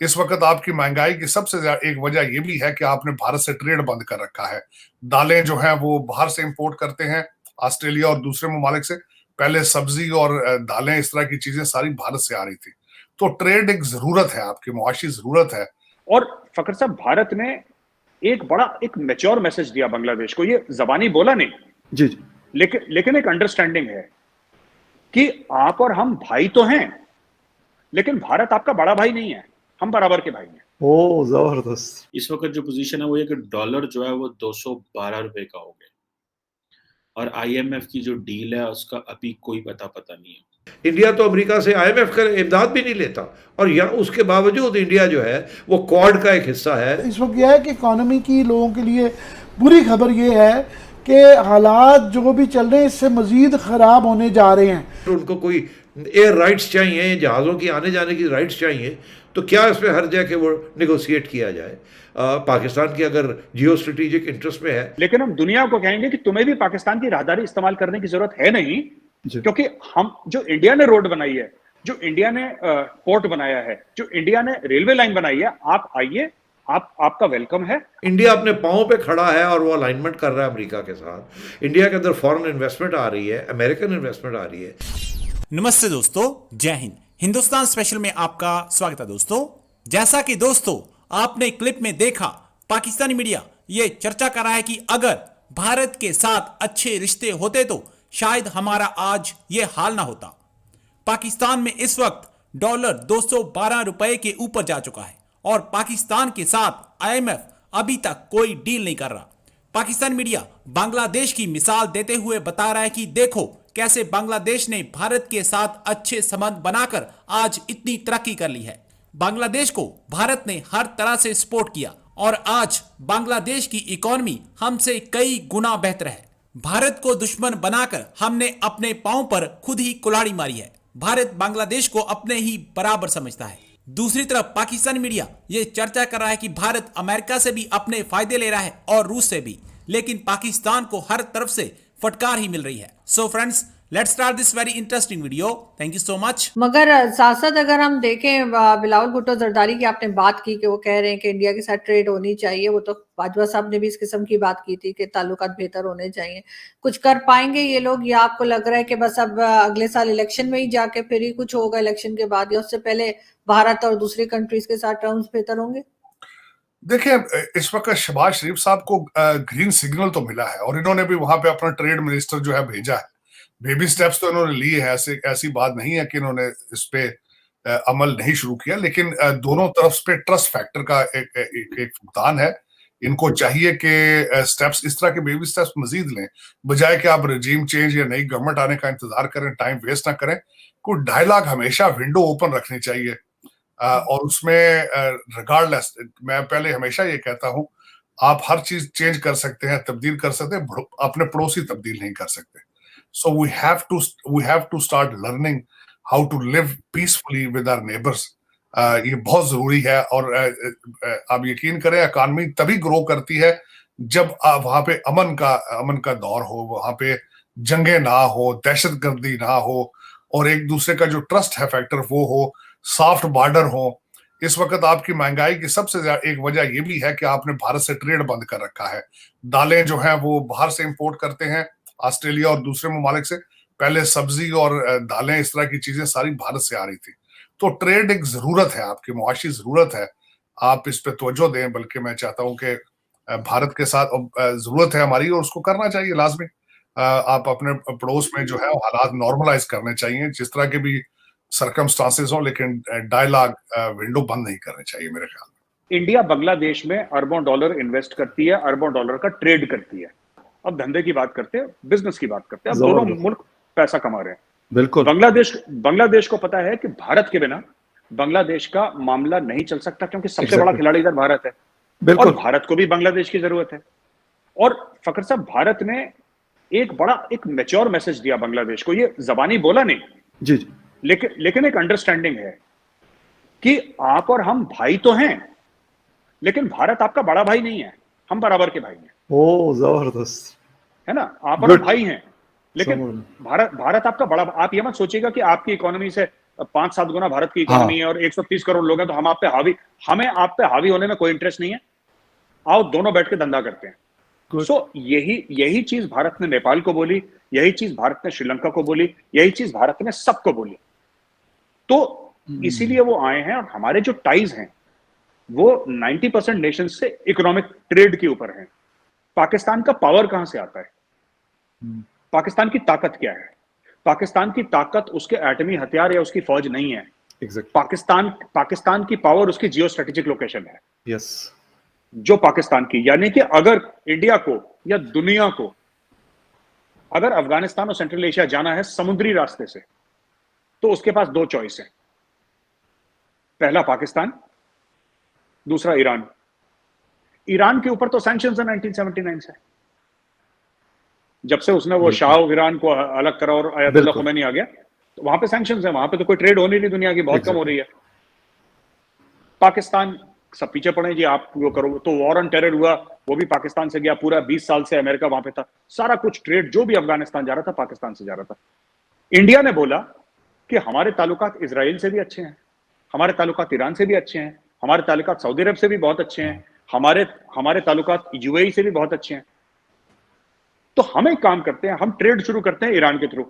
इस वक्त आपकी महंगाई की सबसे ज्यादा एक वजह यह भी है कि आपने भारत से ट्रेड बंद कर रखा है। दालें जो हैं वो बाहर से इंपोर्ट करते हैं, ऑस्ट्रेलिया और दूसरे ममालिक से। पहले सब्जी और दालें, इस तरह की चीजें सारी भारत से आ रही थी। तो ट्रेड एक जरूरत है, आपकी मुआशी जरूरत है। और फखर साहब, भारत ने एक मैच्योर मैसेज दिया बांग्लादेश को। ये जबानी बोला नहीं जी जी, लेकिन एक अंडरस्टैंडिंग है कि आप और हम भाई तो हैं, लेकिन भारत आपका बड़ा भाई नहीं है, हम बराबर के भाई हैं। ओ जबरदस्त। इस वक्त जो पोजीशन है वो ये कि डॉलर जो है वो 212 रुपए का हो गया, और आईएमएफ की जो डील है उसका अभी कोई पता नहीं है। इंडिया तो अमेरिका से आईएमएफ का इमदाद भी नहीं लेता, और या उसके बावजूद इंडिया जो है वो क्वाड का एक हिस्सा है। इस वक्त यह है कि इकोनॉमी की लोगों के लिए बुरी खबर यह है कि हालात जो भी चल रहे हैं इससे मजीद ख़राब होने जा रहे हैं। उनको कोई एयर राइट्स चाहिए, जहाज़ों की आने जाने की राइट्स चाहिए, तो क्या इसमें हर जगह के वो निगोशिएट किया जाए? पाकिस्तान की अगर जियो स्ट्रेटेजिक इंटरेस्ट में है। लेकिन हम दुनिया को कहेंगे कि तुम्हें भी पाकिस्तान की राहदारी इस्तेमाल करने की जरूरत है नहीं, क्योंकि हम जो इंडिया ने रोड बनाई है, जो इंडिया ने पोर्ट बनाया है, जो इंडिया ने रेलवे लाइन बनाई है, आप आइए, आपका वेलकम है। इंडिया अपने पाँव पे खड़ा है और वो अलाइनमेंट कर रहा है अमेरिका के साथ। इंडिया के अंदर फॉरेन इन्वेस्टमेंट आ रही है, अमेरिकन इन्वेस्टमेंट आ रही है। नमस्ते दोस्तों, जय हिंद। हिंदुस्तान स्पेशल में आपका स्वागत है दोस्तों। जैसा कि दोस्तों आपने क्लिप में देखा, पाकिस्तानी मीडिया ये चर्चा कर रहा है कि अगर भारत के साथ अच्छे रिश्ते होते तो शायद हमारा आज ये हाल ना होता। पाकिस्तान में इस वक्त डॉलर 212 रुपए के ऊपर जा चुका है और पाकिस्तान के साथ आईएमएफ अभी तक कोई डील नहीं कर रहा। पाकिस्तान मीडिया बांग्लादेश की मिसाल देते हुए बता रहा है कि देखो कैसे बांग्लादेश ने भारत के साथ अच्छे संबंध बनाकर आज इतनी तरक्की कर ली है। बांग्लादेश को भारत ने हर तरह से सपोर्ट किया और आज बांग्लादेश की इकोनॉमी हमसे कई गुना बेहतर है। भारत को दुश्मन बनाकर हमने अपने पांव पर खुद ही कुल्हाड़ी मारी है। भारत बांग्लादेश को अपने ही बराबर समझता है। दूसरी तरफ पाकिस्तानी मीडिया ये चर्चा कर रहा है कि भारत अमेरिका से भी अपने फायदे ले रहा है और रूस से भी, लेकिन पाकिस्तान को हर तरफ से फटकार ही मिल रही है। So friends, let's start this very interesting video. Thank you so much. मगर साथ साथ अगर हम देखें, बिलावल भुट्टो जरदारी की आपने बात की कि वो कह रहे हैं कि इंडिया के साथ ट्रेड होनी चाहिए, वो तो बाजवा साहब ने भी इस किस्म की बात की थी कि ताल्लुकात बेहतर होने चाहिए। कुछ कर पाएंगे ये लोग, या आपको लग रहा है कि बस अब अगले साल इलेक्शन में ही जाके फिर ही कुछ होगा, इलेक्शन के बाद, या उससे पहले भारत और दूसरी कंट्रीज के साथ टर्म्स बेहतर होंगे? देखिए, इस वक्त शहबाज शरीफ साहब को ग्रीन सिग्नल तो मिला है और इन्होंने भी वहां पे अपना ट्रेड मिनिस्टर जो है भेजा है। बेबी स्टेप्स तो इन्होंने लिए हैं, ऐसी बात नहीं है कि इन्होंने इस पे अमल नहीं शुरू किया, लेकिन दोनों तरफ पे ट्रस्ट फैक्टर का एक फुकदान है। इनको चाहिए कि स्टेप्स, इस तरह के बेबी स्टेप्स मजीद लें, बजाय कि आप रजीम चेंज या नई गवर्नमेंट आने का इंतजार करें, टाइम वेस्ट ना करें। कोई डायलॉग हमेशा विंडो ओपन रखनी चाहिए और उसमें रिगार्डलेस, मैं पहले हमेशा ये कहता हूं, आप हर चीज चेंज कर सकते हैं, तब्दील कर सकते हैं, अपने पड़ोसी तब्दील नहीं कर सकते। So we have to start learning how to live peacefully with our neighbours. ये बहुत जरूरी है। और आप यकीन करें, इकॉनमी तभी ग्रो करती है जब वहां पे अमन का दौर हो, वहां पे जंगे ना हो, दहशतगर्दी ना हो, और एक दूसरे का जो ट्रस्ट है फैक्टर वो हो, सॉफ्ट बॉर्डर हो। इस वक्त आपकी महंगाई की सबसे ज्यादा एक वजह यह भी है कि आपने भारत से ट्रेड बंद कर रखा है। दालें जो हैं वो बाहर से इंपोर्ट करते हैं, ऑस्ट्रेलिया और दूसरे ममालिक से। पहले सब्जी और दालें, इस तरह की चीजें सारी भारत से आ रही थी। तो ट्रेड एक जरूरत है, आपकी मुआशी जरूरत है, आप इस पे तवज्जो दें। बल्कि मैं चाहता हूं कि भारत के साथ जरूरत है हमारी और उसको करना चाहिए लाजमी। आप अपने पड़ोस में जो है हालात नॉर्मलाइज करने चाहिए, जिस तरह के भी सर्कमस्टांसेस हो, लेकिन डायलॉग विंडो बंद नहीं करने चाहिए मेरे ख्याल में। इंडिया बांग्लादेश में अरबों डॉलर इन्वेस्ट करती है, अरबों डॉलर का ट्रेड करती है। अब धंधे की बात करते हैं, बिजनेस की बात करते हैं। अब दोनों मुल्क पैसा कमा रहे हैं। बिल्कुल। बांग्लादेश को पता है कि भारत के बिना बांग्लादेश का मामला नहीं चल सकता, क्योंकि सबसे बड़ा खिलाड़ी इधर भारत है। बिल्कुल। और भारत को भी बांग्लादेश की जरूरत है। और फखर साहब, भारत ने एक मैच्योर मैसेज दिया बांग्लादेश को। ये जबानी बोला नहीं जी जी, लेकिन एक अंडरस्टैंडिंग है कि आप और हम भाई तो हैं, लेकिन भारत आपका बड़ा भाई नहीं है, हम बराबर के भाई हैं। ओ जबरदस्त, है ना? आप और हम भाई हैं, लेकिन भारत आपका बड़ा। आप ये मत सोचिएगा कि आपकी इकोनॉमी से 5-7 गुना भारत की इकोनॉमी है और 130 करोड़ लोग हैं, तो हम आप पे हावी होने में कोई इंटरेस्ट नहीं है, आओ दोनों बैठ के धंधा करते हैं। सो यही चीज भारत ने नेपाल को बोली, यही चीज भारत ने श्रीलंका को बोली, यही चीज भारत ने सबको बोली। तो इसीलिए वो आए हैं, और हमारे जो टाइज हैं वो 90% नेशन से इकोनॉमिक ट्रेड के ऊपर है। पाकिस्तान का पावर कहां से आता है? पाकिस्तान की ताकत क्या है? पाकिस्तान की ताकत उसके एटमी हथियार या उसकी फौज नहीं है। पाकिस्तान की पावर उसकी जियो स्ट्रेटेजिक लोकेशन है। यस, जो पाकिस्तान की, यानी कि अगर इंडिया को या दुनिया को अगर अफगानिस्तान और सेंट्रल एशिया जाना है समुद्री रास्ते से, तो उसके पास 2 चॉइस है। पहला पाकिस्तान, दूसरा ईरान। ईरान के ऊपर तो सैंक्शंस है 1979 से, जब से उसने वो शाह ईरान को अलग करा और अयतुल्लाह खुमैनी आ गया, तो वहां पे सैंक्शंस है, वहां पे तो कोई ट्रेड हो नहीं रही दुनिया की, बहुत कम हो रही है। पाकिस्तान सब पीछे पड़े जी, आप वो करो। तो वॉर ऑन टेरर हुआ, वो भी पाकिस्तान से गया, पूरा 20 साल से अमेरिका वहां पे था, सारा कुछ ट्रेड जो भी अफगानिस्तान जा रहा था पाकिस्तान से जा रहा था। इंडिया ने बोला कि हमारे ताल्लुकात इजराइल से भी अच्छे हैं, हमारे ताल्लुकात ईरान से भी अच्छे हैं, हमारे ताल्लुकात सऊदी अरब से भी बहुत अच्छे हैं, हमारे ताल्लुकात यूएई से भी बहुत अच्छे हैं। तो हम एक काम करते हैं, हम ट्रेड शुरू करते हैं ईरान के थ्रू,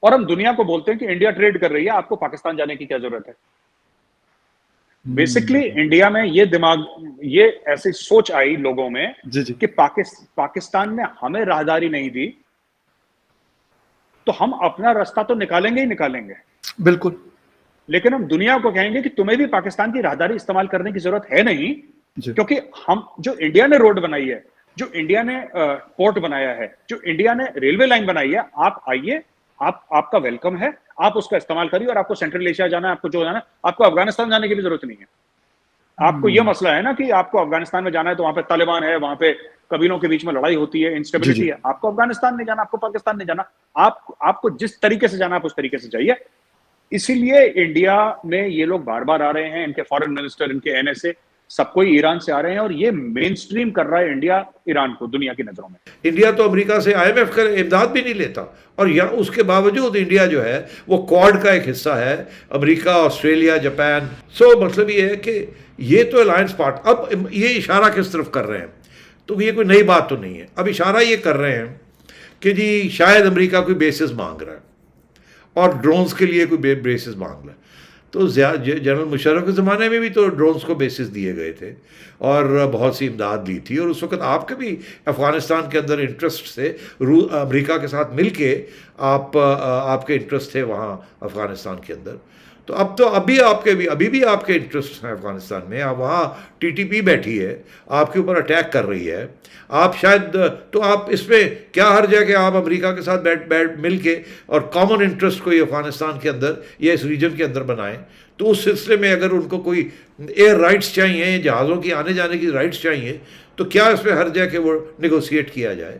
और हम दुनिया को बोलते हैं कि इंडिया ट्रेड कर रही है, आपको पाकिस्तान जाने की क्या जरूरत है। बेसिकली इंडिया में ये ऐसी सोच आई लोगों में कि पाकिस्तान ने हमें राहदारी नहीं दी, तो हम अपना रास्ता तो निकालेंगे ही निकालेंगे, बिल्कुल, लेकिन हम दुनिया को कहेंगे कि तुम्हें भी पाकिस्तान की राहदारी इस्तेमाल करने की जरूरत है नहीं, क्योंकि हम जो इंडिया ने रोड बनाई है, जो इंडिया ने पोर्ट बनाया है, जो इंडिया ने रेलवे लाइन बनाई है, आप आइए, आपका वेलकम है, आप उसका इस्तेमाल करिए। और आपको सेंट्रल एशिया जाना है, आपको जो जाना है, आपको अफगानिस्तान जाने की भी जरूरत नहीं है। आपको यह मसला है ना कि आपको अफगानिस्तान में जाना है, तो वहां पे तालिबान है, वहां पे कबीलों के बीच में लड़ाई होती है, इंस्टेबिलिटी है। आपको अफगानिस्तान नहीं जाना, आपको पाकिस्तान नहीं जाना, आपको जिस तरीके से जाना आप उस तरीके से जाइए। इसीलिए इंडिया में ये लोग बार बार आ रहे हैं, इनके फॉरेन मिनिस्टर, इनके एनएसए, सब कोई ईरान से आ रहे हैं, और ये मेन स्ट्रीम कर रहा है इंडिया ईरान को दुनिया की नजरों में। इंडिया तो अमेरिका से IMF का इमदाद भी नहीं लेता, और यहाँ उसके बावजूद इंडिया जो है वो क्वाड का एक हिस्सा है, अमेरिका, ऑस्ट्रेलिया, जापान। सो मतलब ये है कि ये तो अलायंस पार्ट, अब ये इशारा किस तरफ कर रहे हैं, तो ये कोई नई बात तो नहीं है। अब इशारा ये कर रहे हैं कि जी शायद अमेरिका कोई बेसिस मांग रहा है और ड्रोन्स के लिए कोई बेसिस मांग रहा है। तो जनरल मुशर्रफ के ज़माने में भी तो ड्रोन्स को बेसिस दिए गए थे और बहुत सी इमदाद दी थी, और उस वक्त आपके भी अफ़गानिस्तान के अंदर इंटरेस्ट से अमेरिका के साथ मिलके आपके इंटरेस्ट थे वहाँ अफ़गानिस्तान के अंदर। तो अब तो अभी भी आपके इंटरेस्ट हैं अफ़गानिस्तान में। अब वहाँ TTP बैठी है, आपके ऊपर अटैक कर रही है, आप शायद, तो आप इसमें क्या हर्ज है कि आप अमेरिका के साथ बैठ मिल के और कॉमन इंटरेस्ट कोई अफ़गानिस्तान के अंदर या इस रीजन के अंदर बनाएं। तो उस सिलसिले में अगर उनको कोई एयर राइट्स चाहिए, जहाज़ों की आने जाने की राइट्स चाहिए, तो क्या इसमें हर्ज है कि वो निगोशिएट किया जाए।